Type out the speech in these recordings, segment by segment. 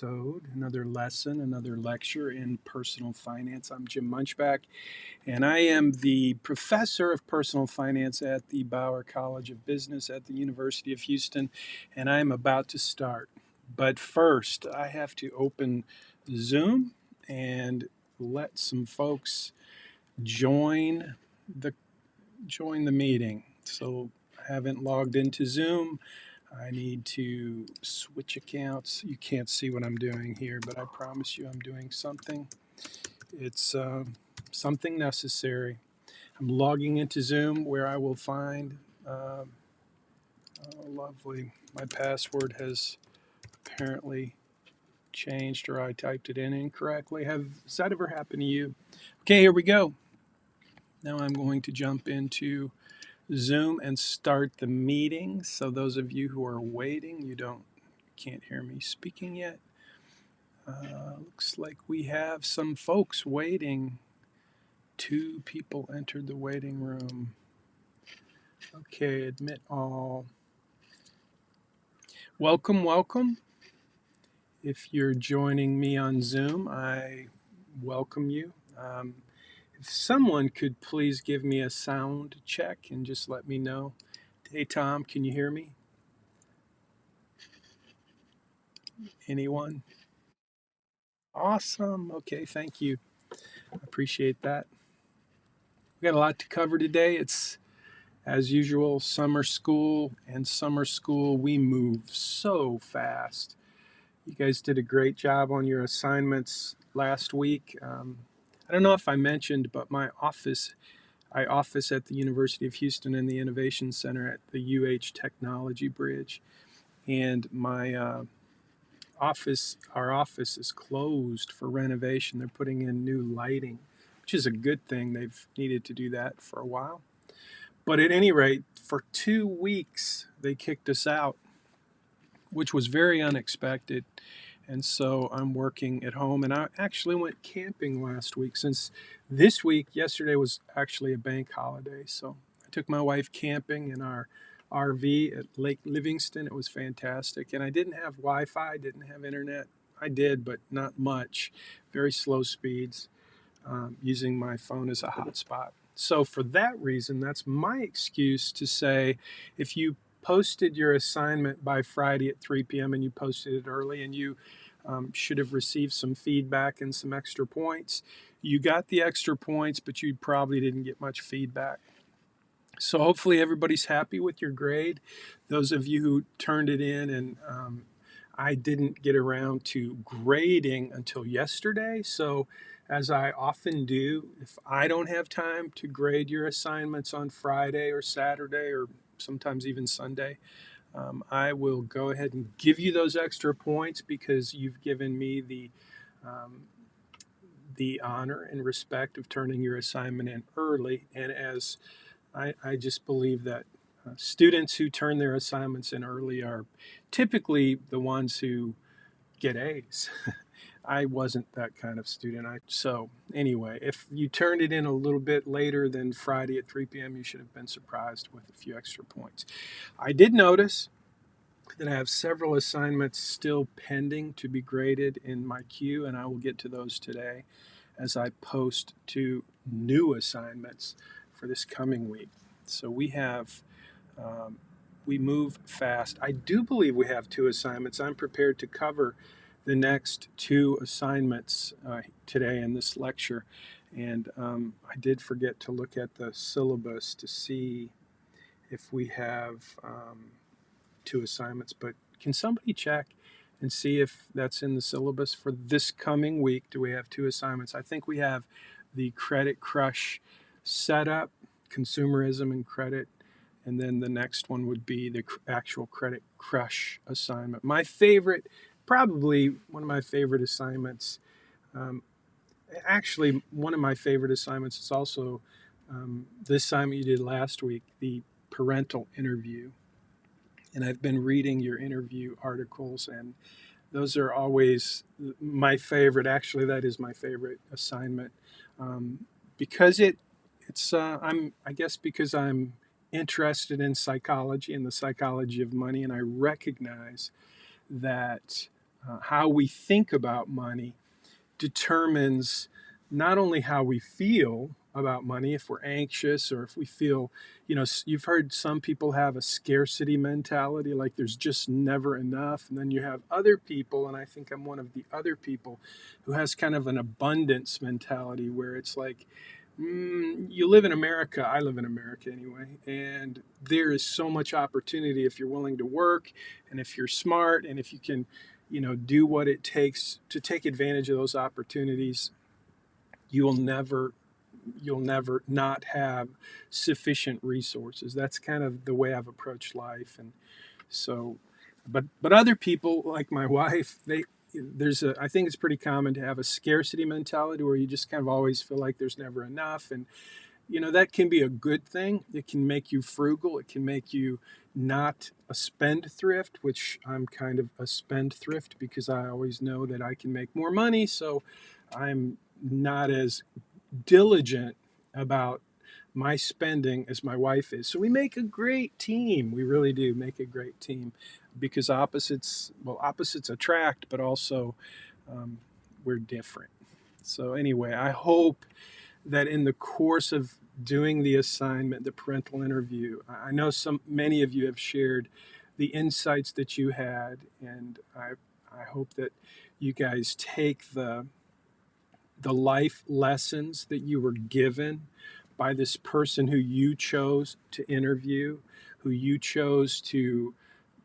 Another lesson, another lecture in personal finance. I'm Jim Munchback, and I am the professor of personal finance at the Bauer College of Business at the University of Houston, and I'm about to start. But first, I have to open Zoom and let some folks join the join the meeting. So I haven't logged into Zoom. I need to switch accounts. You can't see what I'm doing here, but I promise you I'm doing something. It's something necessary. I'm logging into Zoom where I will find, oh, lovely, my password has apparently changed or I typed it in incorrectly. Has that ever happened to you? Okay, here we go. Now I'm going to jump into Zoom and start the meeting. So those of you who are waiting, can't hear me speaking yet. Looks like we have some folks waiting. 2 people entered the waiting room. Okay, admit all. Welcome, welcome. If you're joining me on Zoom, I welcome you. If someone could please give me a sound check and just let me know. Hey, Tom, can you hear me? Anyone? Awesome. Okay, thank you. I appreciate that. We got a lot to cover today. It's, as usual, summer school, and summer school, we move so fast. You guys did a great job on your assignments last week. I don't know if I mentioned, but I office at the University of Houston in the Innovation Center at the Technology Bridge. And our office is closed for renovation. They're putting in new lighting, which is a good thing. They've needed to do that for a while. But at any rate, for 2 weeks, they kicked us out, which was very unexpected. And so I'm working at home. And I actually went camping last week since yesterday was actually a bank holiday. So I took my wife camping in our RV at Lake Livingston. It was fantastic. And I didn't have Wi Fi, didn't have internet. I did, but not much. Very slow speeds, using my phone as a hotspot. So for that reason, that's my excuse to say if you posted your assignment by Friday at 3 p.m. and you posted it early and you should have received some feedback and some extra points. You got the extra points, but you probably didn't get much feedback. So hopefully everybody's happy with your grade. Those of you who turned it in, and I didn't get around to grading until yesterday. So as I often do, if I don't have time to grade your assignments on Friday or Saturday or sometimes even Sunday, I will go ahead and give you those extra points because you've given me the honor and respect of turning your assignment in early. And as I just believe that students who turn their assignments in early are typically the ones who get A's. I wasn't that kind of student. So anyway, if you turned it in a little bit later than Friday at 3 p.m., you should have been surprised with a few extra points. I did notice that I have several assignments still pending to be graded in my queue, and I will get to those today as I post to new assignments for this coming week. So we move fast. I do believe we have 2 assignments. I'm prepared to cover the next 2 assignments today in this lecture. And I did forget to look at the syllabus to see if we have 2 assignments, but can somebody check and see if that's in the syllabus for this coming week? Do we have 2 assignments? I think we have the Credit Crush setup, Consumerism and Credit, and then the next one would be the actual Credit Crush assignment. My favorite, probably one of my favorite assignments, actually one of my favorite assignments is also the assignment you did last week, the parental interview. And I've been reading your interview articles, and those are always my favorite. Actually, that is my favorite assignment because I guess because I'm interested in psychology and the psychology of money, and I recognize that how we think about money determines not only how we feel about money, if we're anxious or if we feel, you've heard some people have a scarcity mentality, like there's just never enough. And then you have other people, and I think I'm one of the other people, who has kind of an abundance mentality where it's like, you live in America, I live in America anyway, and there is so much opportunity if you're willing to work and if you're smart and if you can, do what it takes to take advantage of those opportunities. You'll never you'll never not have sufficient resources. That's kind of the way I've approached life. And so, but other people like my wife, I think it's pretty common to have a scarcity mentality where you just kind of always feel like there's never enough. And that can be a good thing. It can make you frugal. It can make you not a spendthrift, which I'm kind of a spendthrift because I always know that I can make more money. So I'm not as diligent about my spending as my wife is. So we make a great team. We really do make a great team because opposites attract, but also we're different. So anyway, I hope that in the course of doing the assignment, the parental interview, I know many of you have shared the insights that you had, and I hope that you guys take the life lessons that you were given by this person who you chose to interview, who you chose to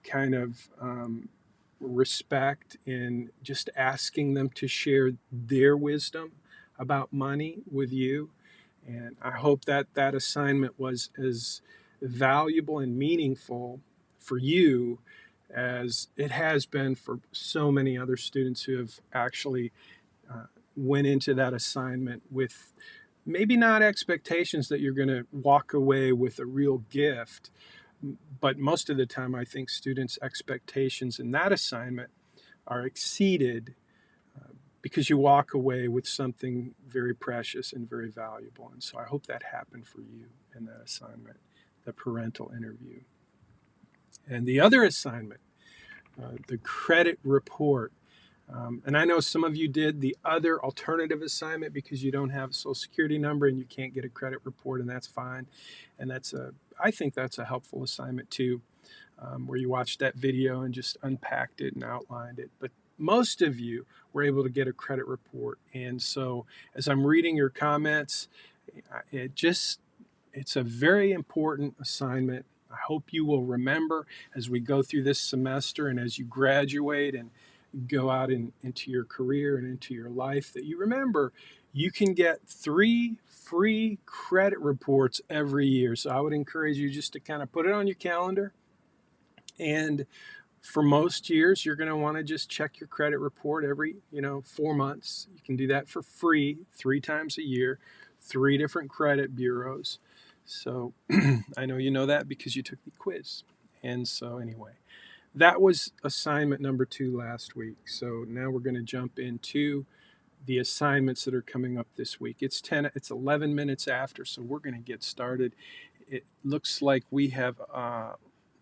kind of respect, in just asking them to share their wisdom about money with you. And I hope that that assignment was as valuable and meaningful for you as it has been for so many other students who have actually went into that assignment with maybe not expectations that you're going to walk away with a real gift, but most of the time I think students' expectations in that assignment are exceeded because you walk away with something very precious and very valuable. And so I hope that happened for you in that assignment, the parental interview. And the other assignment, the credit report. And I know some of you did the other alternative assignment because you don't have a social security number and you can't get a credit report, and that's fine. And I think that's a helpful assignment too, where you watched that video and just unpacked it and outlined it. But most of you were able to get a credit report. And so as I'm reading your comments, it's a very important assignment. I hope you will remember as we go through this semester and as you graduate and go out into your career and into your life, that you remember you can get 3 free credit reports every year. So I would encourage you just to kind of put it on your calendar. And for most years, you're going to want to just check your credit report every 4 months. You can do that for free 3 times a year, 3 different credit bureaus. So I know you know that because you took the quiz. And so anyway, that was assignment number 2 last week. So now we're going to jump into the assignments that are coming up this week. It's 11 minutes after, so we're going to get started. It looks like we have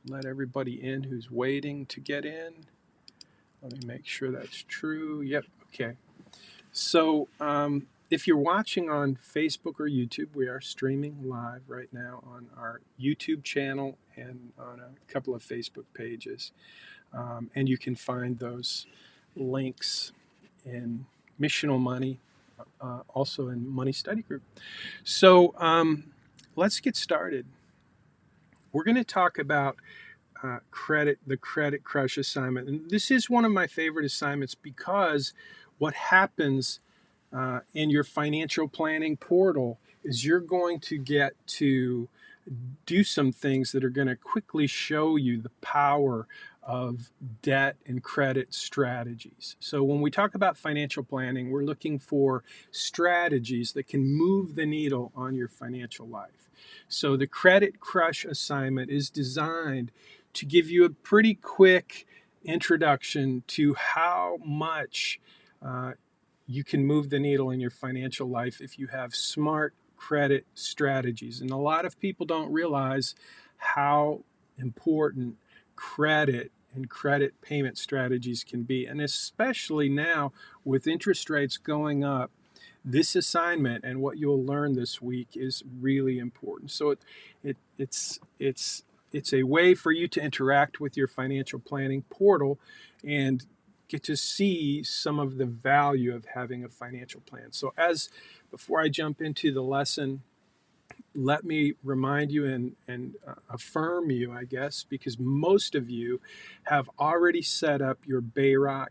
let everybody in who's waiting to get in. Let me make sure that's true. Yep. Okay. So if you're watching on Facebook or YouTube, we are streaming live right now on our YouTube channel and on a couple of Facebook pages. And you can find those links in Missional Money, also in Money Study Group. So let's get started. We're going to talk about the Credit Crush assignment. And this is one of my favorite assignments because what happens in your financial planning portal is you're going to get to do some things that are going to quickly show you the power of debt and credit strategies. So when we talk about financial planning, we're looking for strategies that can move the needle on your financial life. So the Credit Crush assignment is designed to give you a pretty quick introduction to how much you can move the needle in your financial life if you have smart credit strategies. And a lot of people don't realize how important credit and credit payment strategies can be. And especially now with interest rates going up, this assignment and what you'll learn this week is really important. So it's a way for you to interact with your financial planning portal and get to see some of the value of having a financial plan. So before I jump into the lesson, let me remind you and affirm you, I guess, because most of you have already set up your Bayrock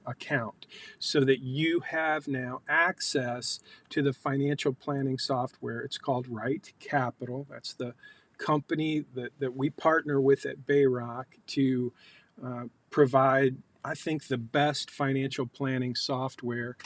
account so that you have now access to the financial planning software. It's called Right Capital. That's the company that we partner with at Bayrock to provide, I think, the best financial planning software.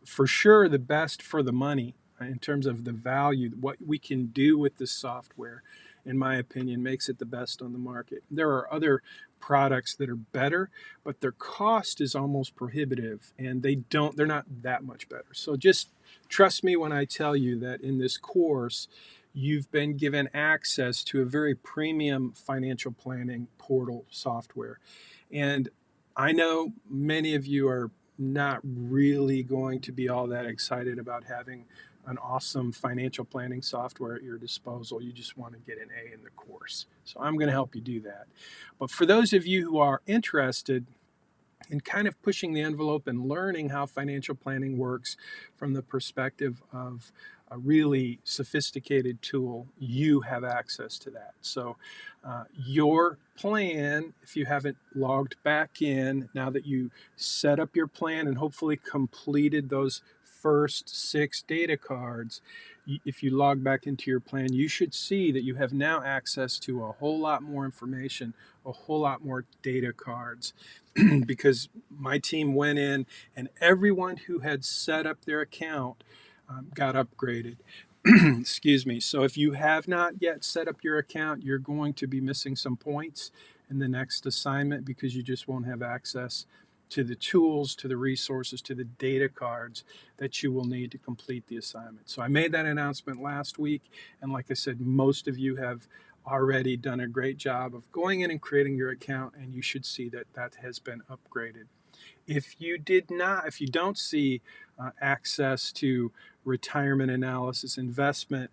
For sure, the best for the money in terms of the value, what we can do with the software, in my opinion, makes it the best on the market. There are other products that are better, but their cost is almost prohibitive, and they're not that much better. So just trust me when I tell you that in this course, you've been given access to a very premium financial planning portal software. And I know many of you are not really going to be all that excited about having an awesome financial planning software at your disposal. You just want to get an A in the course. So I'm going to help you do that. But for those of you who are interested in kind of pushing the envelope and learning how financial planning works from the perspective of a really sophisticated tool, you have access to that. So your plan, if you haven't logged back in, now that you set up your plan and hopefully completed those first 6 data cards, if you log back into your plan, you should see that you have now access to a whole lot more information, a whole lot more data cards. Because my team went in and everyone who had set up their account got upgraded. Excuse me. So if you have not yet set up your account, you're going to be missing some points in the next assignment because you just won't have access to the tools, to the resources, to the data cards that you will need to complete the assignment. So I made that announcement last week, and like I said, most of you have already done a great job of going in and creating your account, and you should see that that has been upgraded. If you don't see access to retirement analysis, investment,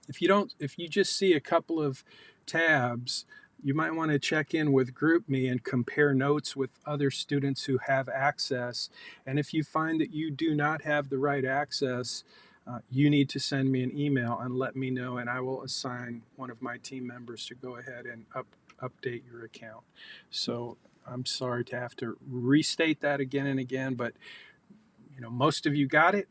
if you just see a couple of tabs, you might want to check in with GroupMe and compare notes with other students who have access. And if you find that you do not have the right access, you need to send me an email and let me know, and I will assign one of my team members to go ahead and update your account. So I'm sorry to have to restate that again and again, but most of you got it.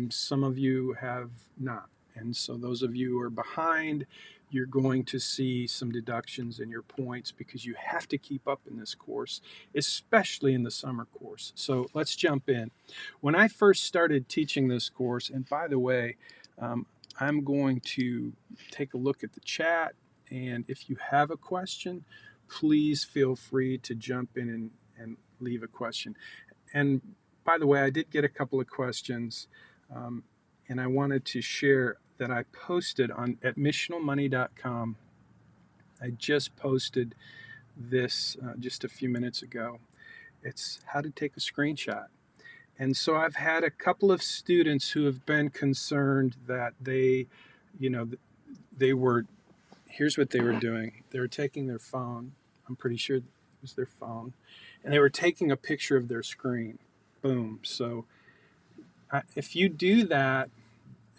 Some of you have not. And so those of you who are behind, you're going to see some deductions in your points because you have to keep up in this course, especially in the summer course. So let's jump in. When I first started teaching this course, and by the way, I'm going to take a look at the chat, and if you have a question, please feel free to jump in and leave a question. And by the way, I did get a couple of questions, and I wanted to share that I posted at missionalmoney.com. I just posted this just a few minutes ago. It's how to take a screenshot. And so I've had a couple of students who have been concerned that here's what they were doing. They were taking their phone. I'm pretty sure it was their phone. And they were taking a picture of their screen. Boom. So if you do that,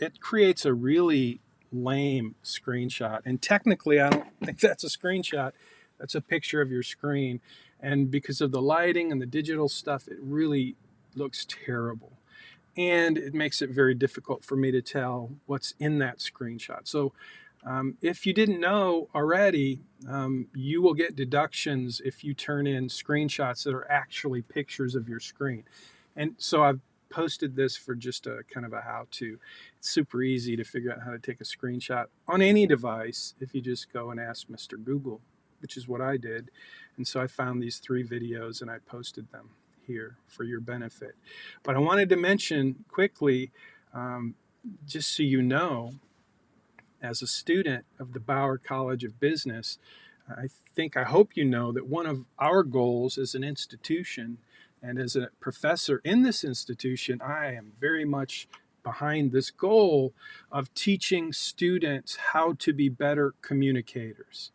it creates a really lame screenshot. And technically, I don't think that's a screenshot. That's a picture of your screen. And because of the lighting and the digital stuff, it really looks terrible. And it makes it very difficult for me to tell what's in that screenshot. So if you didn't know already, you will get deductions if you turn in screenshots that are actually pictures of your screen. And so I've posted this for just a kind of a how-to. It's super easy to figure out how to take a screenshot on any device if you just go and ask Mr. Google, which is what I did. And so I found these 3 videos and I posted them here for your benefit. But I wanted to mention quickly, just so you know, as a student of the Bauer College of Business, I hope you know that one of our goals as an institution and as a professor in this institution, I am very much behind this goal of teaching students how to be better communicators.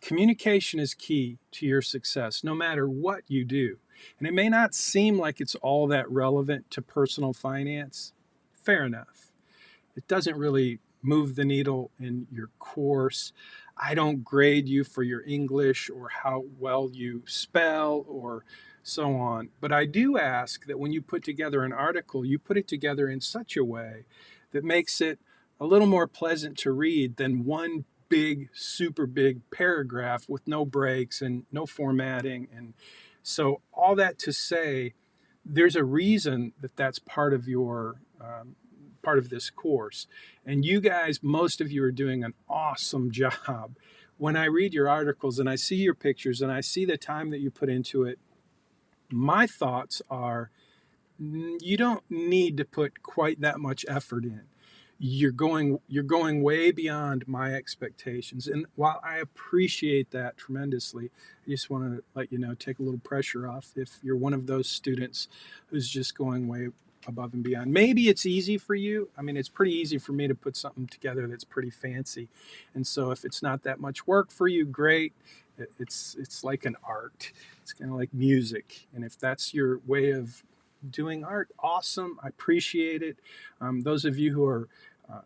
Communication is key to your success, no matter what you do. And it may not seem like it's all that relevant to personal finance. Fair enough. It doesn't really move the needle in your course. I don't grade you for your English or how well you spell or so on. But I do ask that when you put together an article, you put it together in such a way that makes it a little more pleasant to read than one big, super big paragraph with no breaks and no formatting. And so, all that to say, there's a reason that that's part of your part of this course. And you guys, most of you are doing an awesome job. When I read your articles and I see your pictures and I see the time that you put into it, my thoughts are you don't need to put quite that much effort in. You're going way beyond my expectations. And while I appreciate that tremendously, I just want to let you know, take a little pressure off if you're one of those students who's just going way above and beyond. Maybe it's easy for you. I mean, it's pretty easy for me to put something together that's pretty fancy. And so if it's not that much work for you, great. It's like an art. It's kind of like music. And if that's your way of doing art, awesome. I appreciate it. Those of you who are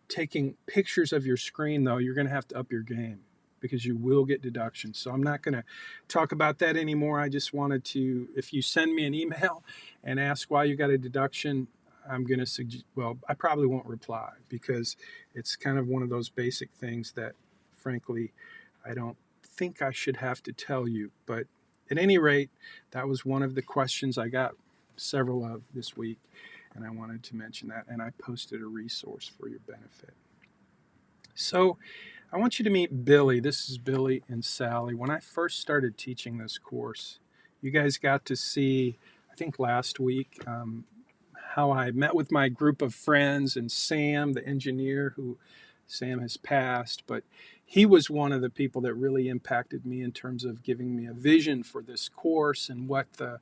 taking pictures of your screen, though, you're going to have to up your game because you will get deductions. So I'm not going to talk about that anymore. I just wanted to, if you send me an email and ask why you got a deduction, I'm going to suggest, well, I probably won't reply because it's kind of one of those basic things that, frankly, I don't think I should have to tell you. But at any rate, that was one of the questions I got several of this week, and I wanted to mention that, and I posted a resource for your benefit. So I want you to meet Billy. This is Billy and Sally. When I first started teaching this course, you guys got to see, I think last week, how I met with my group of friends and Sam, the engineer, who Sam has passed, but he was one of the people that really impacted me in terms of giving me a vision for this course and what the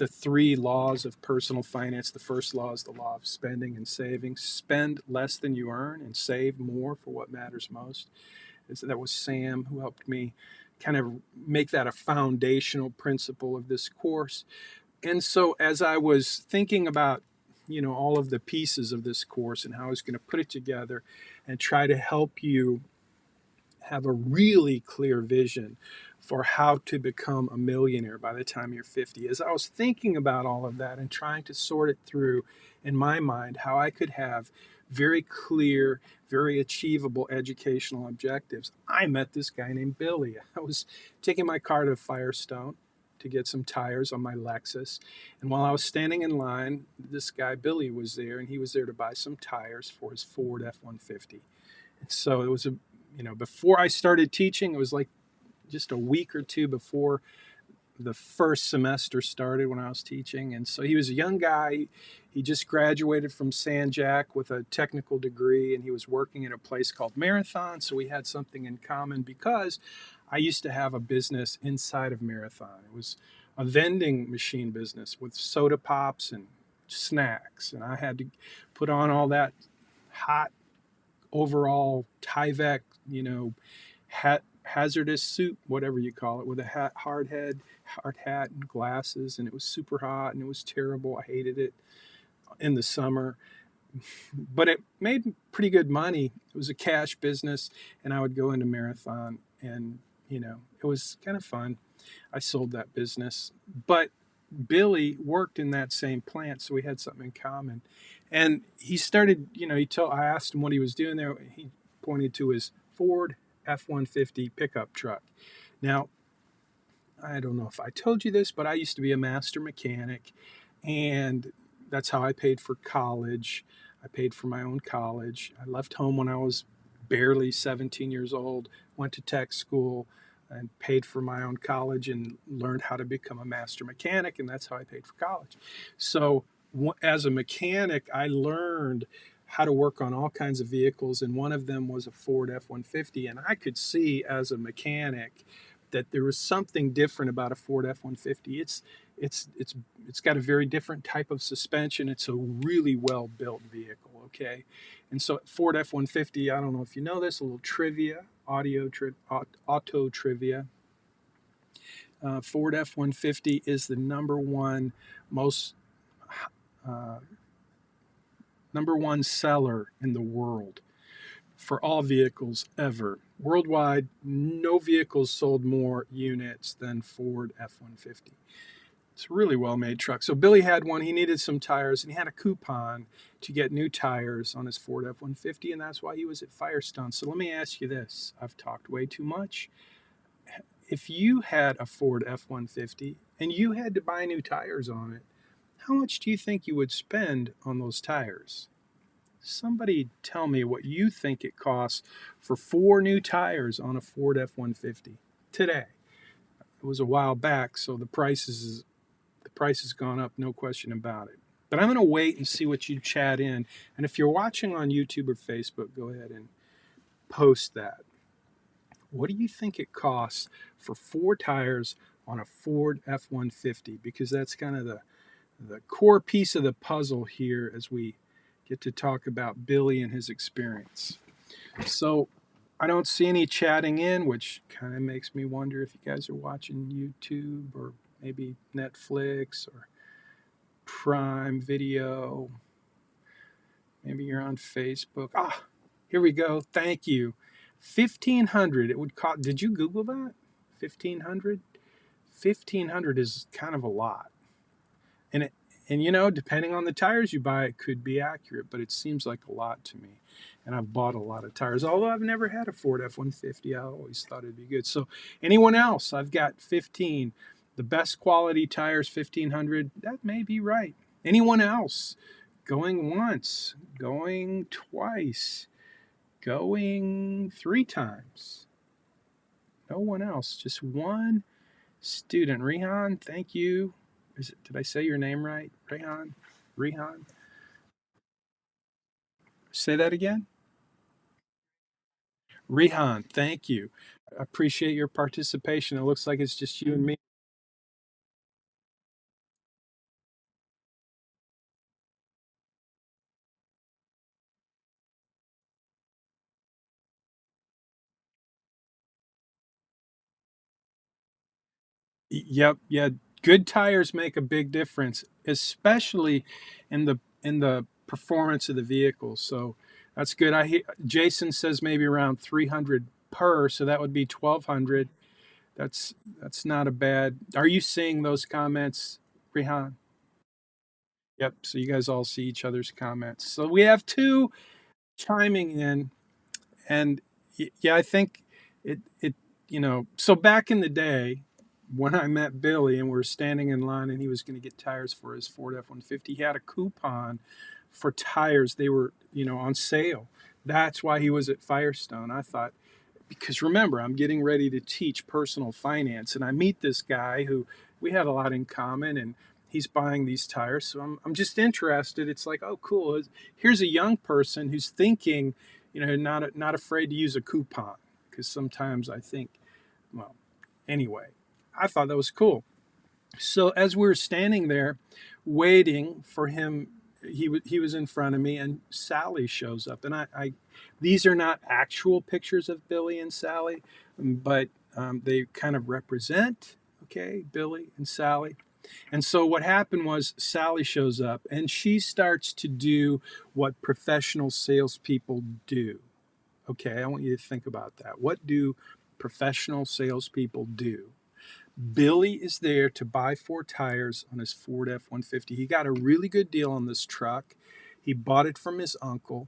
three laws of personal finance. The first law is the law of spending and saving. Spend less than you earn and save more for what matters most. That was Sam who helped me kind of make that a foundational principle of this course. And so as I was thinking about, all of the pieces of this course and how I was going to put it together and try to help you have a really clear vision for how to become a millionaire by the time you're 50. As I was thinking about all of that and trying to sort it through in my mind, how I could have very clear, very achievable educational objectives, I met this guy named Billy. I was taking my car to Firestone to get some tires on my Lexus. And while I was standing in line, this guy, Billy, was there, and he was there to buy some tires for his Ford F-150. And so it was before I started teaching, it was like just a week or two before the first semester started when I was teaching. And so he was a young guy. He just graduated from San Jac with a technical degree, and he was working at a place called Marathon. So we had something in common because I used to have a business inside of Marathon. It was a vending machine business with soda pops and snacks. And I had to put on all that hot overall Tyvek, hazardous suit, whatever you call it, with a hard hat and glasses, and it was super hot and it was terrible. I hated it in the summer, but it made pretty good money. It was a cash business, and I would go into Marathon, and it was kind of fun. I sold that business, but Billy worked in that same plant, so we had something in common. And he started, I asked him what he was doing there. He pointed to his Ford F-150 pickup truck. Now, I don't know if I told you this, but I used to be a master mechanic, and that's how I paid for college. I paid for my own college. I left home when I was barely 17 years old, went to tech school, and paid for my own college and learned how to become a master mechanic, and that's how I paid for college. So as a mechanic, I learned how to work on all kinds of vehicles, and one of them was a Ford F-150. And I could see as a mechanic that there was something different about a Ford F-150. It's it's it's got a very different type of suspension. It's a really well built vehicle. Okay, and so Ford F-150. I don't know if you know this. A little trivia, auto trivia. Ford F-150 is the most uh, number one seller in the world for all vehicles ever. Worldwide, no vehicles sold more units than Ford F-150. It's a really well made truck. So Billy had one. He needed some tires, and he had a coupon to get new tires on his Ford F-150, and that's why he was at Firestone. So let me ask you this. I've talked way too much. If you had a Ford F-150 and you had to buy new tires on it, how much do you think you would spend on those tires? Somebody tell me what you think it costs for 4 new tires on a Ford F-150 today. It was a while back, so the price has gone up, no question about it. But I'm going to wait and see what you chat in. And if you're watching on YouTube or Facebook, go ahead and post that. What do you think it costs for 4 tires on a Ford F-150? Because that's kind of the core piece of the puzzle here as we get to talk about Billy and his experience. So I don't see any chatting in, which kind of makes me wonder if you guys are watching YouTube or maybe Netflix or Prime Video. Maybe you're on Facebook. Ah, here we go. Thank you. 1,500. It would cost. Did you Google that? 1,500. 1,500 is kind of a lot. And depending on the tires you buy, it could be accurate, but it seems like a lot to me. And I've bought a lot of tires, although I've never had a Ford F-150. I always thought it'd be good. So anyone else? I've got 15. The best quality tires, 1,500. That may be right. Anyone else? Going once, going twice, going 3 times. No one else, just one student. Rehan, thank you. Did I say your name right? Rehan? Say that again? Rehan, thank you. I appreciate your participation. It looks like it's just you and me. Yep, yeah. Good tires make a big difference, especially in the performance of the vehicle. So that's good. Jason says maybe around 300 per, so that would be 1,200. That's not a bad. Are you seeing those comments, Rehan? Yep. So you guys all see each other's comments. So we have two chiming in, and yeah, I think it so back in the day when I met Billy and we were standing in line and he was going to get tires for his Ford F-150, he had a coupon for tires. They were on sale. That's why he was at Firestone. I thought, because remember, I'm getting ready to teach personal finance, and I meet this guy who we had a lot in common, and he's buying these tires. So I'm just interested. It's like, oh, cool. Here's a young person who's thinking, not afraid to use a coupon, because sometimes I think, well, anyway, I thought that was cool. So as we were standing there waiting for him, he was in front of me, and Sally shows up. And I these are not actual pictures of Billy and Sally, but they kind of represent, okay, Billy and Sally. And so what happened was Sally shows up and she starts to do what professional salespeople do. Okay, I want you to think about that. What do professional salespeople do? Billy is there to buy 4 tires on his Ford F-150. He got a really good deal on this truck. He bought it from his uncle,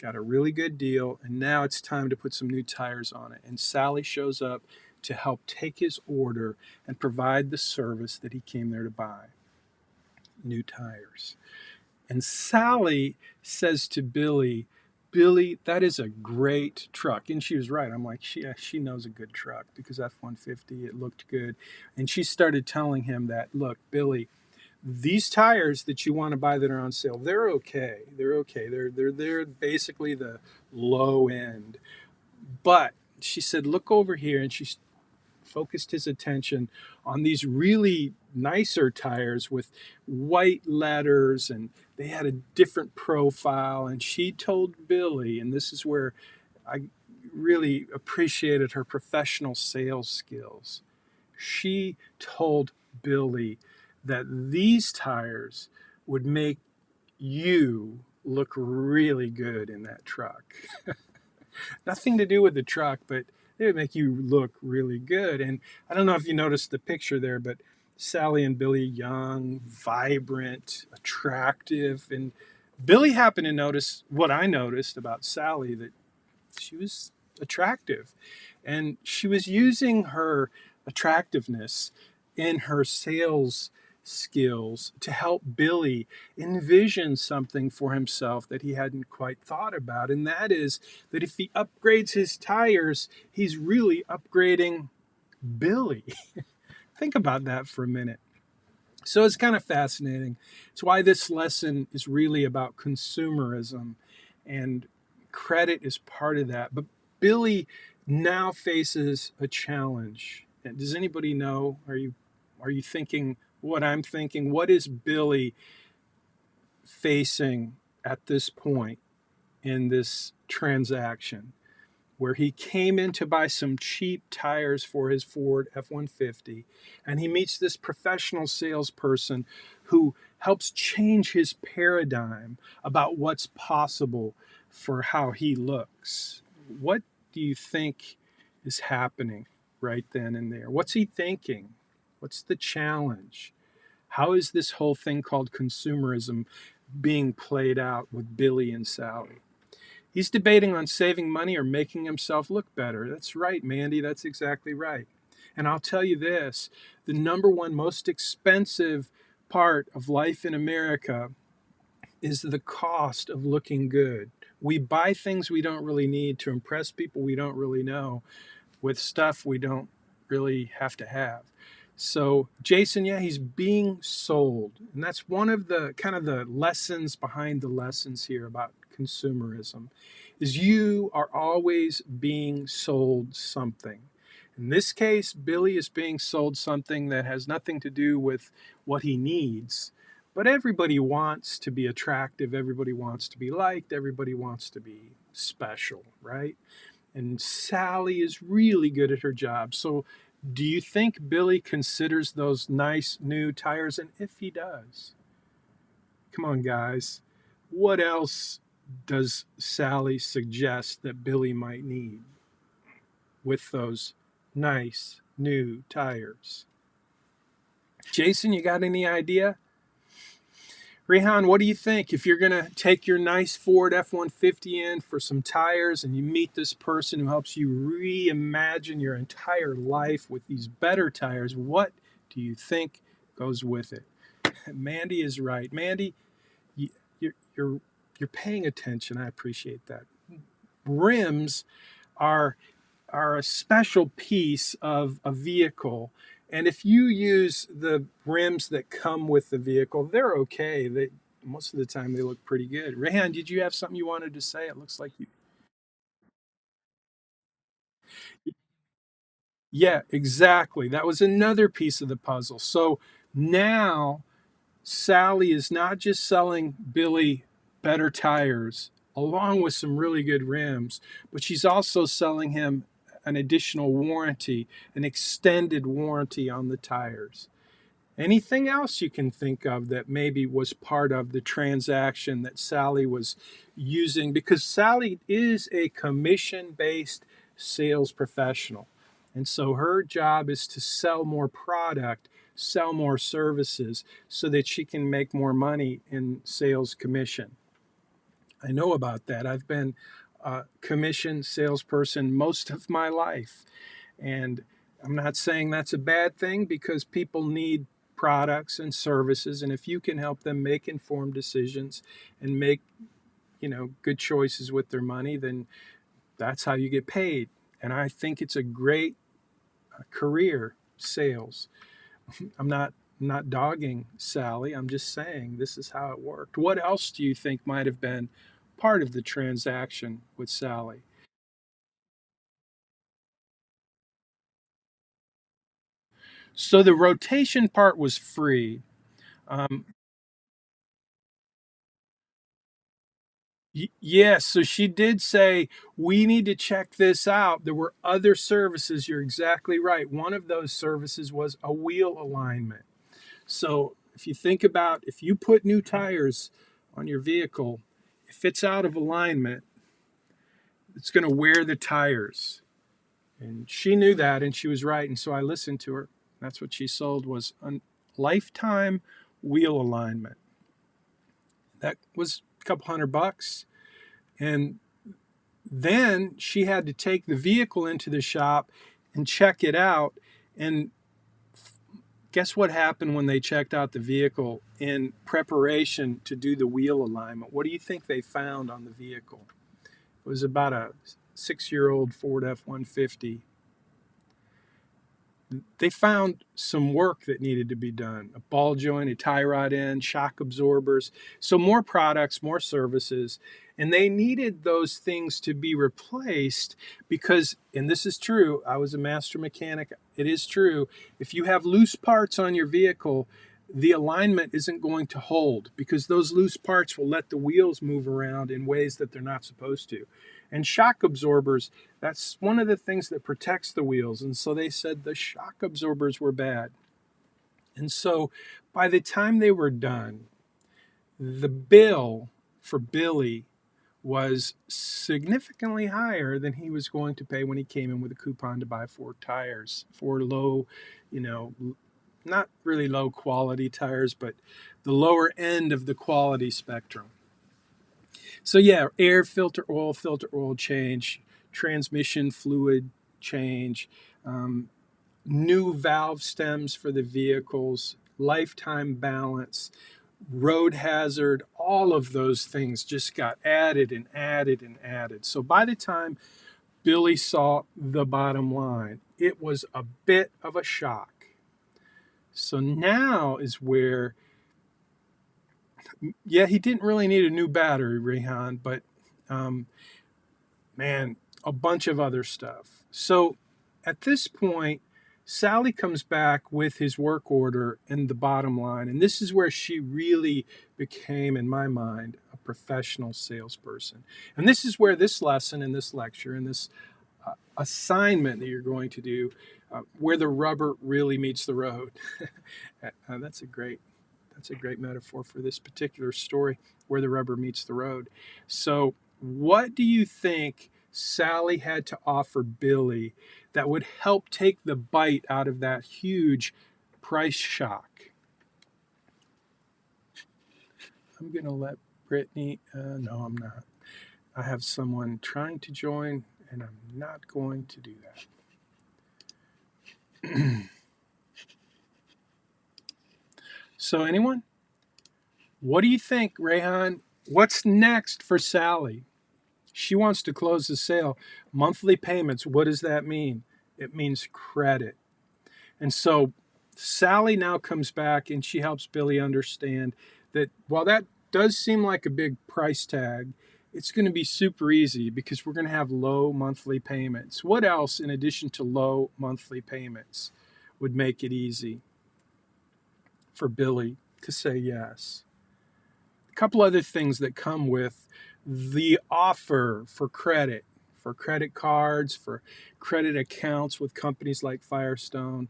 got a really good deal, and now it's time to put some new tires on it. And Sally shows up to help take his order and provide the service that he came there to buy, new tires. And Sally says to Billy, Billy, that is a great truck. And she was right. I'm like, she knows a good truck because F-150, it looked good. And she started telling him that, look, Billy, these tires that you want to buy that are on sale, they're okay. They're okay. They're basically the low end. But she said, look over here, and she focused his attention on these really nicer tires with white letters, and they had a different profile. And she told Billy, and this is where I really appreciated her professional sales skills. She told Billy that these tires would make you look really good in that truck. Nothing to do with the truck, but they would make you look really good. And I don't know if you noticed the picture there, but Sally and Billy, young, vibrant, attractive. And Billy happened to notice what I noticed about Sally, that she was attractive. And she was using her attractiveness in her sales skills to help Billy envision something for himself that he hadn't quite thought about. And that is that if he upgrades his tires, he's really upgrading Billy. Think about that for a minute. So it's kind of fascinating. It's why this lesson is really about consumerism, and credit is part of that. But Billy now faces a challenge. And does anybody know? Are you thinking what I'm thinking? What is Billy facing at this point in this transaction, where he came in to buy some cheap tires for his Ford F-150, and he meets this professional salesperson who helps change his paradigm about what's possible for how he looks? What do you think is happening right then and there? What's he thinking? What's the challenge? How is this whole thing called consumerism being played out with Billy and Sally? He's debating on saving money or making himself look better. That's right, Mandy. That's exactly right. And I'll tell you this, the number one most expensive part of life in America is the cost of looking good. We buy things we don't really need to impress people we don't really know with stuff we don't really have to have. So Jason, yeah, he's being sold. And that's one of the kind of the lessons behind the lessons here about consumerism, is you are always being sold something. In this case, Billy is being sold something that has nothing to do with what he needs. But everybody wants to be attractive. Everybody wants to be liked. Everybody wants to be special, right? And Sally is really good at her job. So do you think Billy considers those nice new tires? And if he does, come on, guys, what else does Sally suggest that Billy might need with those nice new tires? Jason, you got any idea? Rehan, what do you think? If you're going to take your nice Ford F-150 in for some tires, and you meet this person who helps you reimagine your entire life with these better tires, what do you think goes with it? Mandy is right. Mandy, you're, you're, you're paying attention. I appreciate that. Rims are a special piece of a vehicle. And if you use the rims that come with the vehicle, they're okay. Most of the time they look pretty good. Rehan, did you have something you wanted to say? It looks like you. Yeah, exactly. That was another piece of the puzzle. So now Sally is not just selling Billy better tires along with some really good rims, but she's also selling him an additional warranty, an extended warranty on the tires. Anything else you can think of that maybe was part of the transaction that Sally was using? Because Sally is a commission based sales professional. And so her job is to sell more product, sell more services so that she can make more money in sales commission. I know about that. I've been a commission salesperson most of my life. And I'm not saying that's a bad thing, because people need products and services. And if you can help them make informed decisions and make, good choices with their money, then that's how you get paid. And I think it's a great career, sales. I'm not I'm not dogging Sally. I'm just saying this is how it worked. What else do you think might have been part of the transaction with Sally? So the rotation part was free. Um, yes, so she did say, we need to check this out. There were other services. You're exactly right. One of those services was a wheel alignment. So if you think about if you put new tires on your vehicle, if it's out of alignment, it's going to wear the tires. And she knew that, and she was right. And so I listened to her. That's what she sold was a lifetime wheel alignment. That was a couple $100. And then she had to take the vehicle into the shop and check it out. And guess what happened when they checked out the vehicle in preparation to do the wheel alignment? What do you think they found on the vehicle? It was about a 6-year-old Ford F-150. They found some work that needed to be done: a ball joint, a tie rod end, shock absorbers. So more products, more services. And they needed those things to be replaced because, and this is true, I was a master mechanic. It is true. If you have loose parts on your vehicle, the alignment isn't going to hold because those loose parts will let the wheels move around in ways that they're not supposed to. And shock absorbers, that's one of the things that protects the wheels. And so they said the shock absorbers were bad. And so by the time they were done, the bill for Billy was significantly higher than he was going to pay when he came in with a coupon to buy 4 tires, 4 low, you know, not really low quality tires, but the lower end of the quality spectrum. So yeah, air filter oil change, transmission fluid change, um, new valve stems for the vehicles, lifetime balance, road hazard, all of those things just got added and added and added. So by the time Billy saw the bottom line, it was a bit of a shock. So now is where, yeah, he didn't really need a new battery, Rehan, but um, man, a bunch of other stuff. So at this point, Sally comes back with his work order and the bottom line. And this is where she really became, in my mind, a professional salesperson. And this is where this lesson and this lecture and this assignment that you're going to do, where the rubber really meets the road. That's a great metaphor for this particular story, where the rubber meets the road. So, what do you think Sally had to offer Billy that would help take the bite out of that huge price shock? I'm going to let Brittany, no, I'm not. I have someone trying to join, and I'm not going to do that. So, anyone? What do you think, Rehan? What's next for Sally? She wants to close the sale. Monthly payments, what does that mean? It means credit. And so Sally now comes back and she helps Billy understand that while that does seem like a big price tag, it's going to be super easy because we're going to have low monthly payments. What else, in addition to low monthly payments, would make it easy for Billy to say yes? A couple other things that come with the offer for credit cards, for credit accounts with companies like Firestone,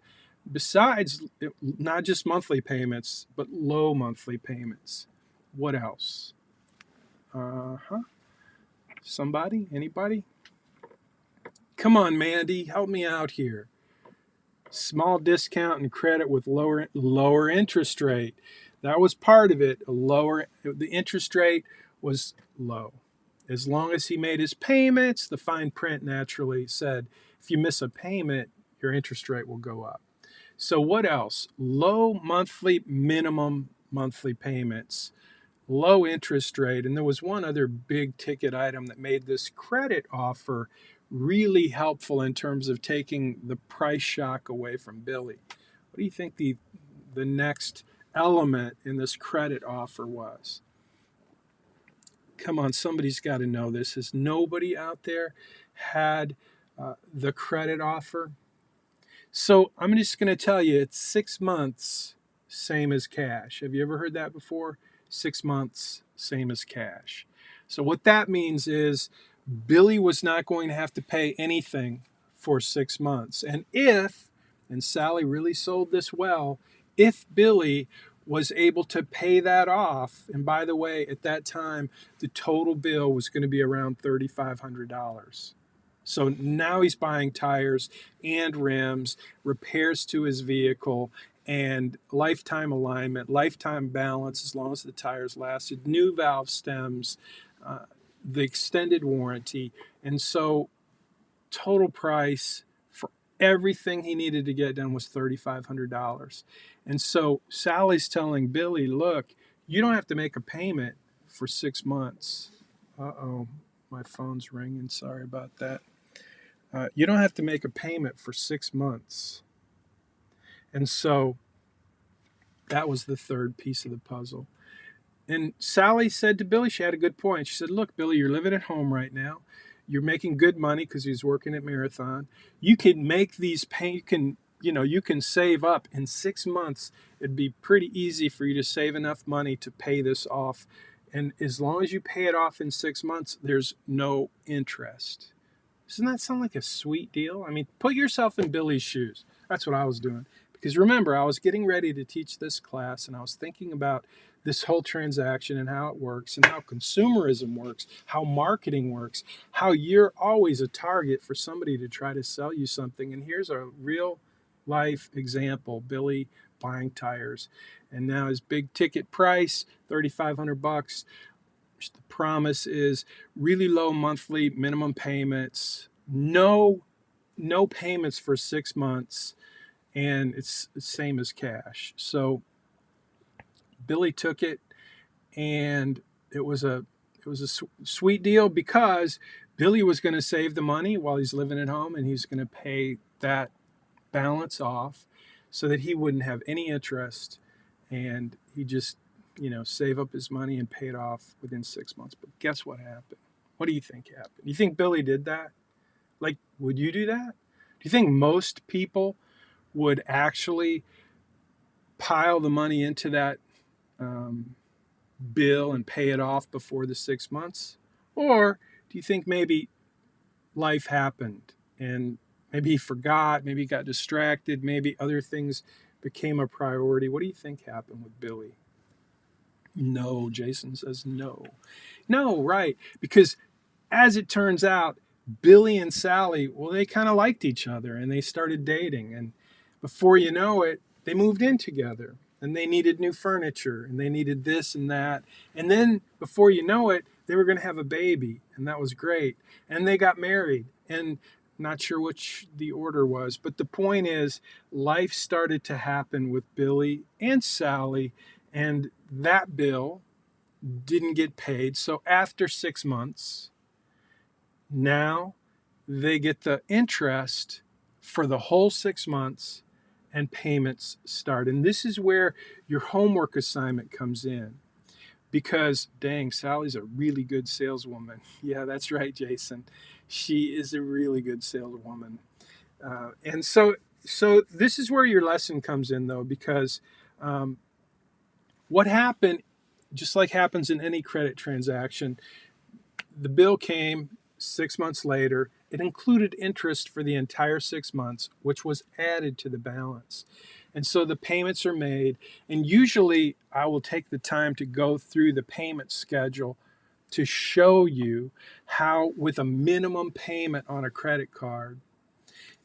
besides not just monthly payments, but low monthly payments. What else? Uh-huh. Somebody? Anybody? Come on, Mandy, help me out here. Small discount and credit with lower interest rate. That was part of it. The interest rate was low. As long as he made his payments, the fine print naturally said if you miss a payment, your interest rate will go up. So what else? Low minimum monthly payments, low interest rate, and there was one other big ticket item that made this credit offer really helpful in terms of taking the price shock away from Billy. What do you think the next element in this credit offer was. Come on, somebody's got to know this. Has nobody out there had the credit offer? So I'm just going to tell you, it's 6 months, same as cash. Have you ever heard that before? 6 months, same as cash. So what that means is Billy was not going to have to pay anything for 6 months. And Sally really sold this well, if Billy was able to pay that off, and by the way, at that time, the total bill was going to be around $3,500. So now he's buying tires and rims, repairs to his vehicle, and lifetime alignment, lifetime balance as long as the tires lasted, new valve stems, the extended warranty. And so total price for everything he needed to get done was $3,500. And so Sally's telling Billy, look, you don't have to make a payment for 6 months. Uh-oh, my phone's ringing. Sorry about that. You don't have to make a payment for 6 months. And so that was the third piece of the puzzle. And Sally said to Billy, she had a good point. She said, look, Billy, you're living at home right now. You're making good money because he's working at Marathon. You can make these you can save up in 6 months. It'd be pretty easy for you to save enough money to pay this off. And as long as you pay it off in 6 months, there's no interest. Doesn't that sound like a sweet deal? I mean, put yourself in Billy's shoes. That's what I was doing. Because remember, I was getting ready to teach this class, and I was thinking about this whole transaction and how it works, and how consumerism works, how marketing works, how you're always a target for somebody to try to sell you something. And here's a real life example: Billy buying tires, and now his big ticket price, $3,500. The promise is really low monthly minimum payments, no payments for 6 months, and it's the same as cash. So Billy took it, and it was a sweet deal because Billy was going to save the money while he's living at home, and he's going to pay that balance off so that he wouldn't have any interest, and he just save up his money and pay it off within 6 months. But guess what happened? What do you think happened? You think Billy did that? Like, would you do that? Do you think most people would actually pile the money into that bill and pay it off before the 6 months? Or do you think maybe life happened and maybe he forgot, maybe he got distracted, maybe other things became a priority? What do you think happened with Billy? No, Jason says no. No, right. Because as it turns out, Billy and Sally, well, they kind of liked each other and they started dating. And before you know it, they moved in together and they needed new furniture and they needed this and that. And then before you know it, they were going to have a baby, and that was great. And they got married, and not sure which the order was. But the point is, life started to happen with Billy and Sally, and that bill didn't get paid. So after 6 months, now they get the interest for the whole 6 months, and payments start. And this is where your homework assignment comes in. Because, dang, Sally's a really good saleswoman. Yeah, that's right, Jason. She is a really good saleswoman. And so this is where your lesson comes in, though, because what happened, just like happens in any credit transaction, the bill came 6 months later. It included interest for the entire 6 months, which was added to the balance. And so the payments are made. And usually I will take the time to go through the payment schedule to show you how, with a minimum payment on a credit card,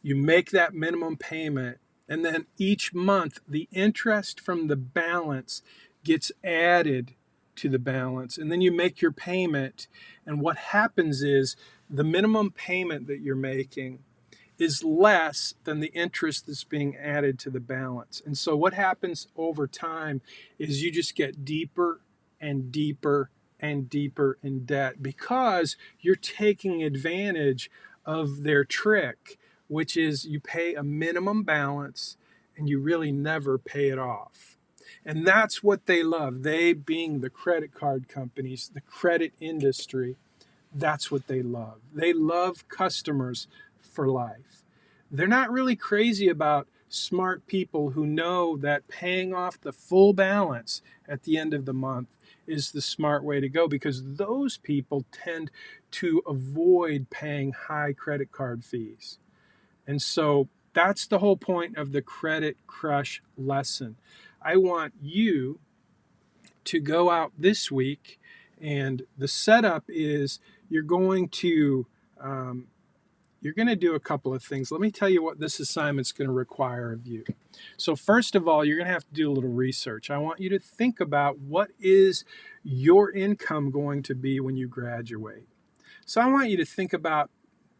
you make that minimum payment, and then each month the interest from the balance gets added to the balance, and then you make your payment. And what happens is the minimum payment that you're making is less than the interest that's being added to the balance. And so what happens over time is you just get deeper and deeper and deeper in debt because you're taking advantage of their trick, which is you pay a minimum balance and you really never pay it off. And that's what they love. They, being the credit card companies, the credit industry, that's what they love. They love customers for life. They're not really crazy about smart people who know that paying off the full balance at the end of the month is the smart way to go, because those people tend to avoid paying high credit card fees. And so that's the whole point of the Credit Crush lesson. I want you to go out this week, and the setup is you're going to um, you're going to do a couple of things. Let me tell you what this assignment's going to require of you. So first of all, you're going to have to do a little research. I want you to think about what is your income going to be when you graduate. So I want you to think about,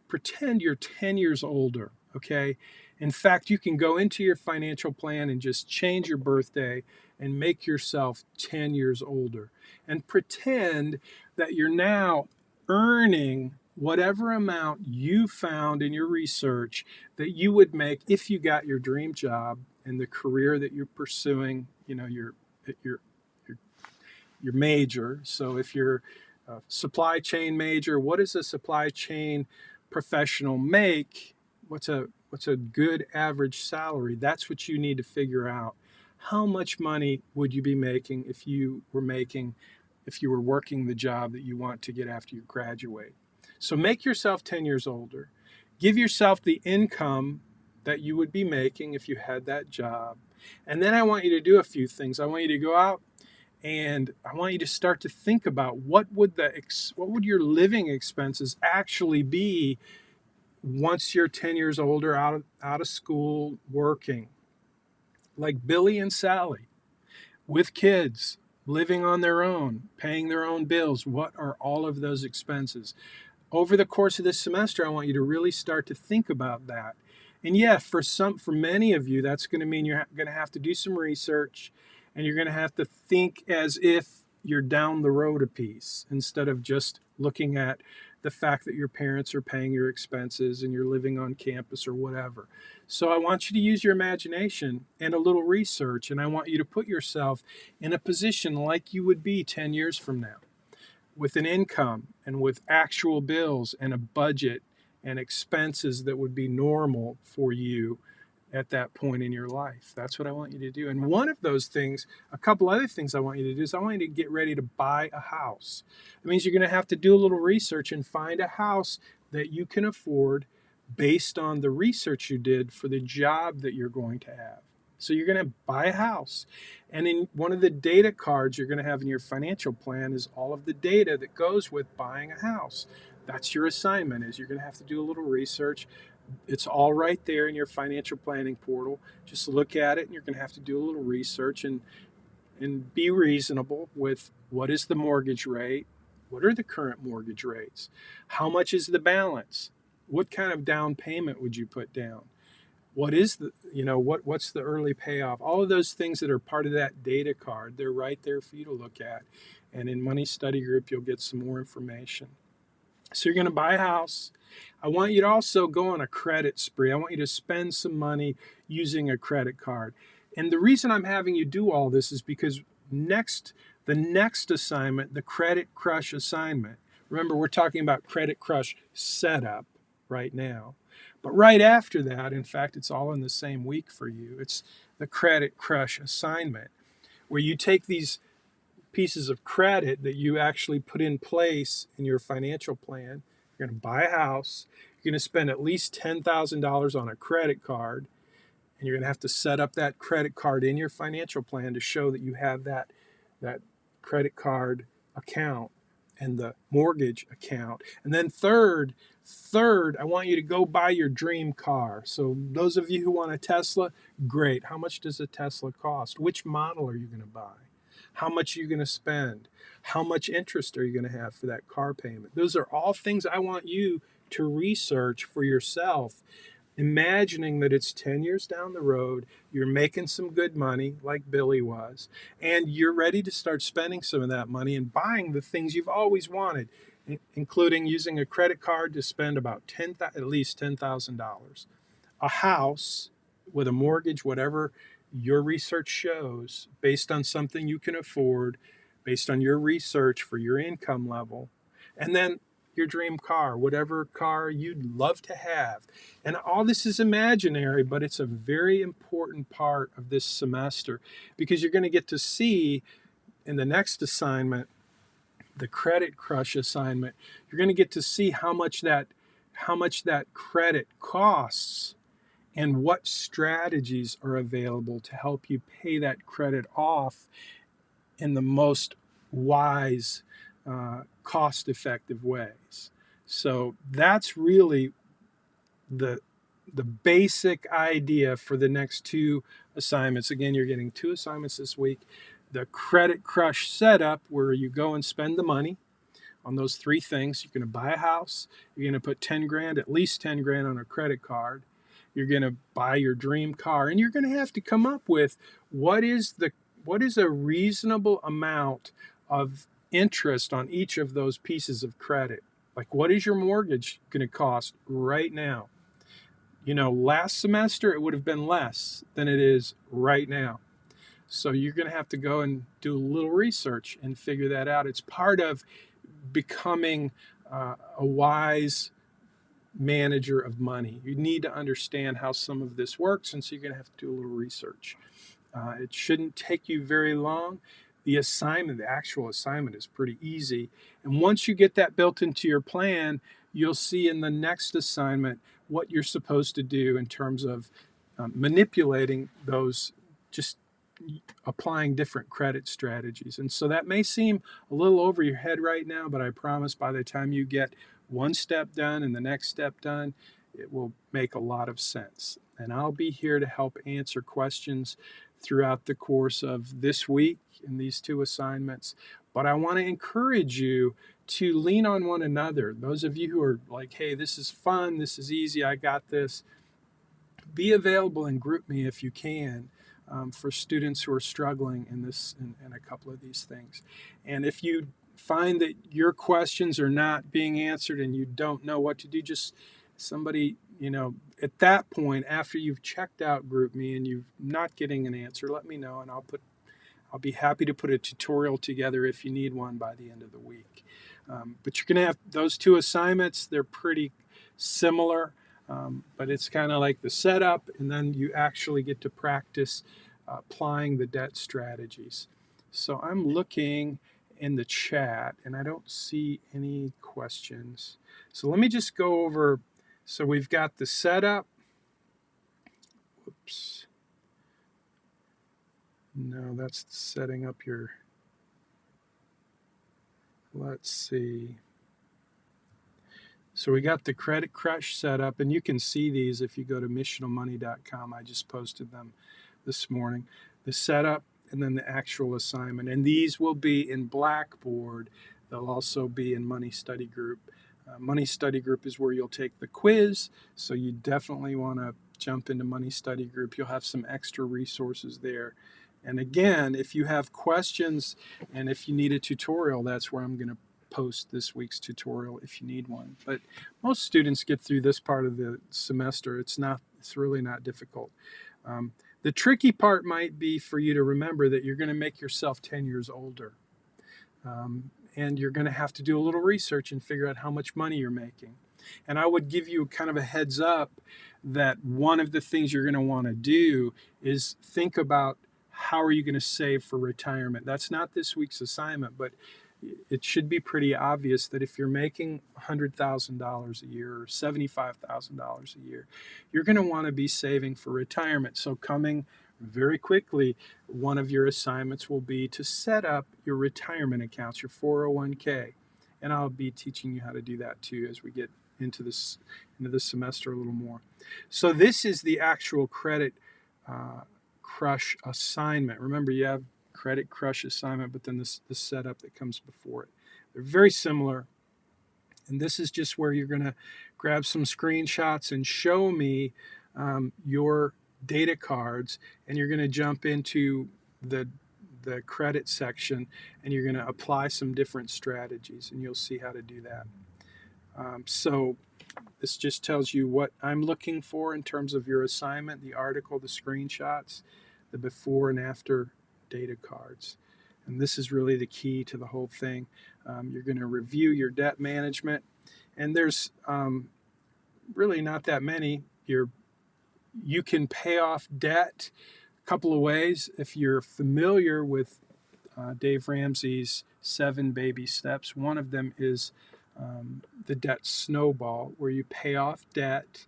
pretend you're 10 years older, okay? In fact, you can go into your financial plan and just change your birthday and make yourself 10 years older. And pretend that you're now earning whatever amount you found in your research that you would make if you got your dream job and the career that you're pursuing, your your major. So if you're a supply chain major, what does a supply chain professional make? What's a good average salary? That's what you need to figure out. How much money would you be making if you were working the job that you want to get after you graduate? So make yourself 10 years older. Give yourself the income that you would be making if you had that job. And then I want you to do a few things. I want you to go out and I want you to start to think about what would your living expenses actually be once you're 10 years older, out of school, working, like Billy and Sally, with kids, living on their own, paying their own bills. What are all of those expenses? Over the course of this semester, I want you to really start to think about that. And yeah, for many of you, that's going to mean you're going to have to do some research, and you're going to have to think as if you're down the road a piece, instead of just looking at the fact that your parents are paying your expenses and you're living on campus or whatever. So I want you to use your imagination and a little research, and I want you to put yourself in a position like you would be 10 years from now, with an income and with actual bills and a budget and expenses that would be normal for you at that point in your life. That's what I want you to do. And one of those things, a couple other things I want you to do, is I want you to get ready to buy a house. It means you're going to have to do a little research and find a house that you can afford based on the research you did for the job that you're going to have. So you're going to buy a house. And in one of the data cards you're going to have in your financial plan is all of the data that goes with buying a house. That's your assignment, is you're going to have to do a little research. It's all right there in your financial planning portal. Just look at it, and you're going to have to do a little research and be reasonable with what is the mortgage rate, what are the current mortgage rates, how much is the balance, what kind of down payment would you put down, what is what's the early payoff. All of those things that are part of that data card, they're right there for you to look at. And in Money Study Group, you'll get some more information. So you're going to buy a house. I want you to also go on a credit spree. I want you to spend some money using a credit card. And the reason I'm having you do all this is because the next assignment, the Credit Crush assignment, remember, we're talking about Credit Crush setup right now. But right after that, in fact, it's all in the same week for you. It's the Credit Crush assignment, where you take these pieces of credit that you actually put in place in your financial plan. You're going to buy a house. You're going to spend at least $10,000 on a credit card, and you're going to have to set up that credit card in your financial plan to show that you have that credit card account and the mortgage account. And then third, I want you to go buy your dream car. So those of you who want a Tesla, great. How much does a Tesla cost? Which model are you going to buy? How much are you going to spend? How much interest are you going to have for that car payment? Those are all things I want you to research for yourself, imagining that it's 10 years down the road, you're making some good money like Billy was, and you're ready to start spending some of that money and buying the things you've always wanted, including using a credit card to spend at least $10,000. A house with a mortgage, whatever your research shows, based on something you can afford, based on your research for your income level, and then your dream car, whatever car you'd love to have. And all this is imaginary, but it's a very important part of this semester because you're going to get to see in the next assignment, the credit crush assignment, you're going to get to see how much that credit costs and what strategies are available to help you pay that credit off in the most wise, cost-effective ways. So that's really the the basic idea for the next two assignments. Again, you're getting two assignments this week. The credit crush setup, where you go and spend the money on those three things. You're going to buy a house. You're going to put 10 grand, at least 10 grand on a credit card. You're going to buy your dream car, and you're going to have to come up with what is a reasonable amount of interest on each of those pieces of credit. Like, what is your mortgage going to cost right now? Last semester it would have been less than it is right now. So you're going to have to go and do a little research and figure that out. It's part of becoming a wise manager of money. You need to understand how some of this works, and so you're going to have to do a little research. It shouldn't take you very long. The actual assignment is pretty easy. And once you get that built into your plan, you'll see in the next assignment what you're supposed to do in terms of manipulating those, just applying different credit strategies. And so that may seem a little over your head right now, but I promise by the time you get one step done and the next step done, it will make a lot of sense. And I'll be here to help answer questions throughout the course of this week in these two assignments. But I want to encourage you to lean on one another. Those of you who are like, hey, this is fun, this is easy, I got this, be available and group me if you can. For students who are struggling in a couple of these things. And if you find that your questions are not being answered and you don't know what to do, just somebody, at that point, after you've checked out Group Me and you're not getting an answer, let me know, and I'll be happy to put a tutorial together if you need one by the end of the week. But you're going to have those two assignments. They're pretty similar. But it's kind of like the setup, and then you actually get to practice applying the debt strategies. So I'm looking in the chat, and I don't see any questions. So let me just go over. So we've got the setup. Whoops. No, that's setting up your. Let's see. So we got the credit crush set up, and you can see these if you go to missionalmoney.com. I just posted them this morning. The setup and then the actual assignment. And these will be in Blackboard. They'll also be in Money Study Group. Money Study Group is where you'll take the quiz, so you definitely want to jump into Money Study Group. You'll have some extra resources there. And again, if you have questions and if you need a tutorial, that's where I'm going to post this week's tutorial if you need one. But most students get through this part of the semester. It's really not difficult. The tricky part might be for you to remember that you're going to make yourself 10 years older. And you're going to have to do a little research and figure out how much money you're making. And I would give you kind of a heads up that one of the things you're going to want to do is think about how are you going to save for retirement. That's not this week's assignment, but it should be pretty obvious that if you're making $100,000 a year or $75,000 a year, you're going to want to be saving for retirement. So coming very quickly, one of your assignments will be to set up your retirement accounts, your 401k. And I'll be teaching you how to do that too as we get into this semester a little more. So this is the actual credit crush assignment. Remember, you have credit crush assignment, but then the setup that comes before it. They're very similar. And this is just where you're going to grab some screenshots and show me your data cards, and you're going to jump into the credit section, and you're going to apply some different strategies, and you'll see how to do that. So This just tells you what I'm looking for in terms of your assignment, the article, the screenshots, the before and after data cards. And this is really the key to the whole thing. You're going to review your debt management, and there's really not that many. You can pay off debt a couple of ways. If you're familiar with Dave Ramsey's 7 baby steps, one of them is the Debt Snowball, where you pay off debt.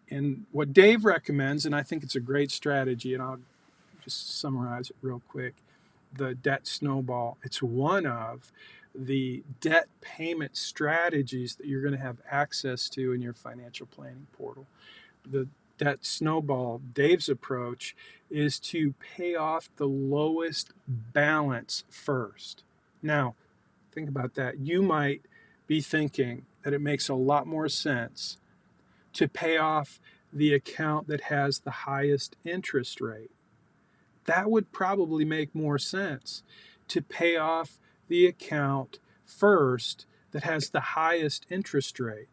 And what Dave recommends, and I think it's a great strategy, and I'll just summarize it real quick. The Debt Snowball, it's one of the debt payment strategies that you're going to have access to in your financial planning portal. The Debt Snowball, Dave's approach, is to pay off the lowest balance first. Now, think about that. You might be thinking that it makes a lot more sense to pay off the account that has the highest interest rate. That would probably make more sense to pay off the account first that has the highest interest rate.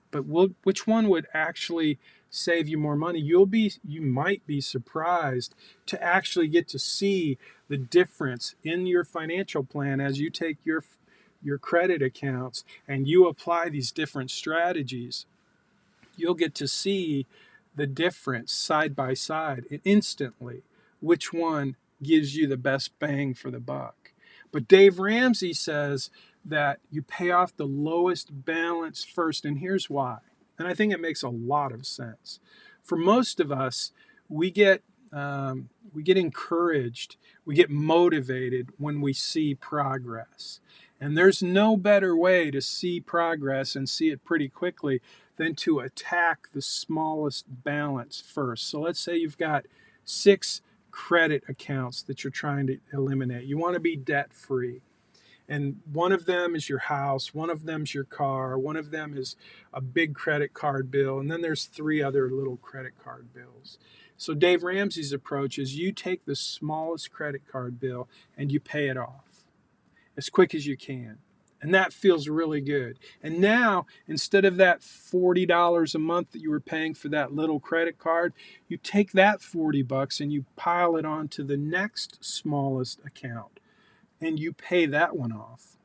But which one would actually save you more money? You might be surprised to actually get to see the difference in your financial plan as you take your credit accounts and you apply these different strategies. You'll get to see the difference side by side instantly, which one gives you the best bang for the buck. But Dave Ramsey says that you pay off the lowest balance first, and here's why. And I think it makes a lot of sense. For most of us, we get encouraged, we get motivated when we see progress. And there's no better way to see progress and see it pretty quickly than to attack the smallest balance first. So let's say you've got 6 credit accounts that you're trying to eliminate. You want to be debt free. And one of them is your house, one of them's your car, one of them is a big credit card bill, and then there's 3 other little credit card bills. So Dave Ramsey's approach is you take the smallest credit card bill and you pay it off as quick as you can. And that feels really good. And now, instead of that $40 a month that you were paying for that little credit card, you take that $40 and you pile it onto the next smallest account and you pay that one off.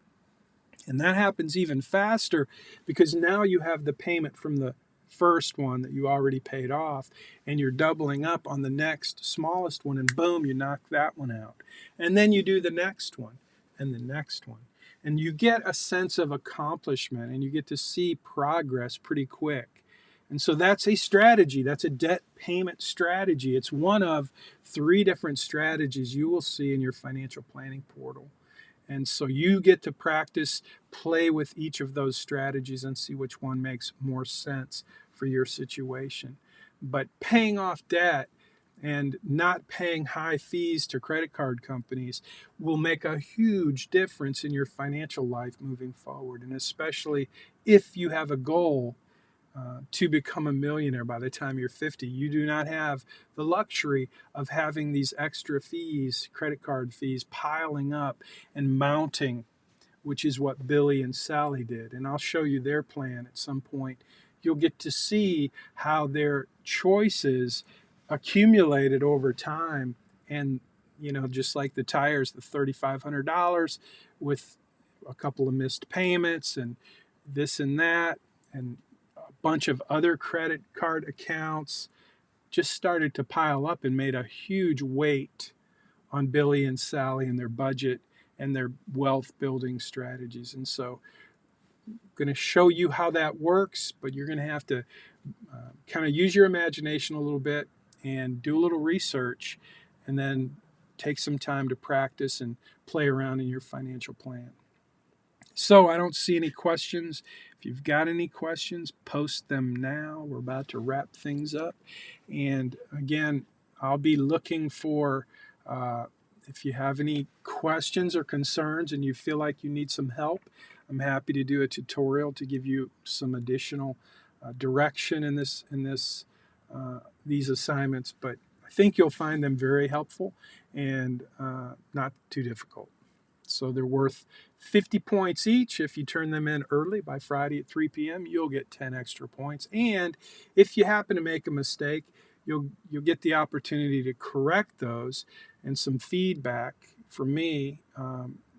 And that happens even faster because now you have the payment from the first one that you already paid off and you're doubling up on the next smallest one, and boom, you knock that one out. And then you do the next one and the next one. And you get a sense of accomplishment and you get to see progress pretty quick. And so that's a strategy. That's a debt payment strategy. It's one of 3 different strategies you will see in your financial planning portal. And so you get to practice, play with each of those strategies and see which one makes more sense for your situation. But paying off debt and not paying high fees to credit card companies will make a huge difference in your financial life moving forward. And especially if you have a goal to become a millionaire by the time you're 50. You do not have the luxury of having these extra fees, credit card fees, piling up and mounting, which is what Billy and Sally did. And I'll show you their plan at some point. You'll get to see how their choices accumulated over time. And, just like the tires, the $3,500 with a couple of missed payments and this and that, and bunch of other credit card accounts just started to pile up and made a huge weight on Billy and Sally and their budget and their wealth building strategies. And so I'm going to show you how that works, but you're going to have to kind of use your imagination a little bit and do a little research and then take some time to practice and play around in your financial plan. So I don't see any questions. If you've got any questions, post them now. We're about to wrap things up. And again, I'll be looking for, if you have any questions or concerns and you feel like you need some help, I'm happy to do a tutorial to give you some additional direction in these assignments. But I think you'll find them very helpful and not too difficult. So they're worth 50 points each. If you turn them in early by Friday at 3 p.m., you'll get 10 extra points. And if you happen to make a mistake, you'll get the opportunity to correct those and some feedback from me.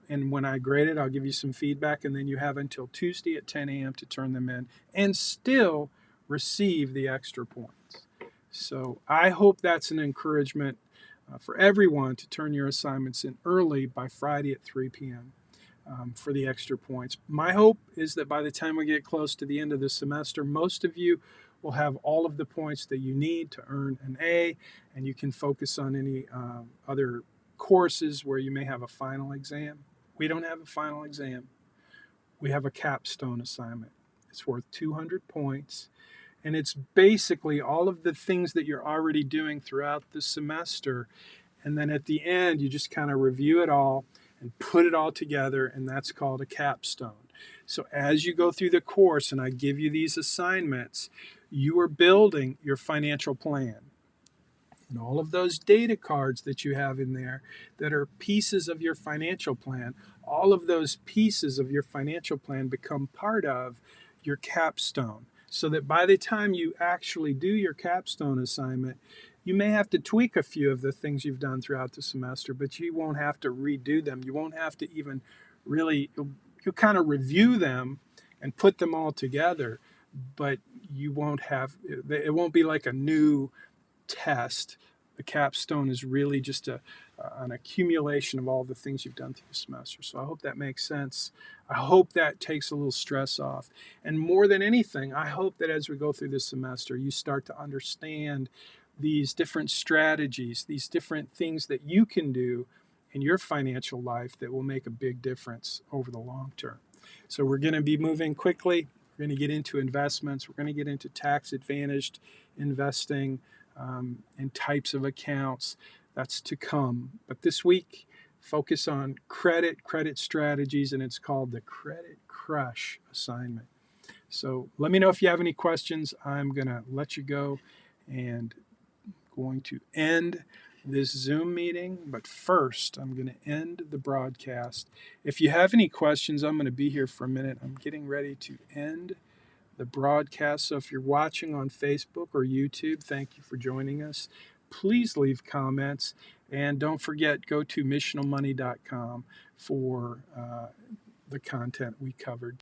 And when I grade it, I'll give you some feedback, and then you have until Tuesday at 10 a.m. to turn them in and still receive the extra points. So I hope that's an encouragement for everyone to turn your assignments in early by Friday at 3 p.m. For the extra points. My hope is that by the time we get close to the end of the semester, most of you will have all of the points that you need to earn an A, and you can focus on any other courses where you may have a final exam. We don't have a final exam. We have a capstone assignment. It's worth 200 points. And it's basically all of the things that you're already doing throughout the semester. And then at the end, you just kind of review it all and put it all together, and that's called a capstone. So as you go through the course and I give you these assignments, you are building your financial plan. And all of those data cards that you have in there that are pieces of your financial plan, all of those pieces of your financial plan become part of your capstone. So that by the time you actually do your capstone assignment, you may have to tweak a few of the things you've done throughout the semester, but you won't have to redo them. You won't have to even really, you'll kind of review them and put them all together, but you won't have, it won't be like a new test. The capstone is really just an accumulation of all the things you've done through the semester. So I hope that makes sense. I hope that takes a little stress off. And more than anything, I hope that as we go through this semester, you start to understand these different strategies, these different things that you can do in your financial life that will make a big difference over the long term. So we're going to be moving quickly. We're going to get into investments. We're going to get into tax-advantaged investing and types of accounts. That's to come. But this week, focus on credit strategies, and it's called the Credit Crush assignment. So let me know if you have any questions. I'm going to let you go and going to end this Zoom meeting, but first I'm going to end the broadcast. If you have any questions, I'm going to be here for a minute. I'm getting ready to end the broadcast. So if you're watching on Facebook or YouTube, thank you for joining us. Please leave comments, and don't forget, go to missionalmoney.com for the content we covered.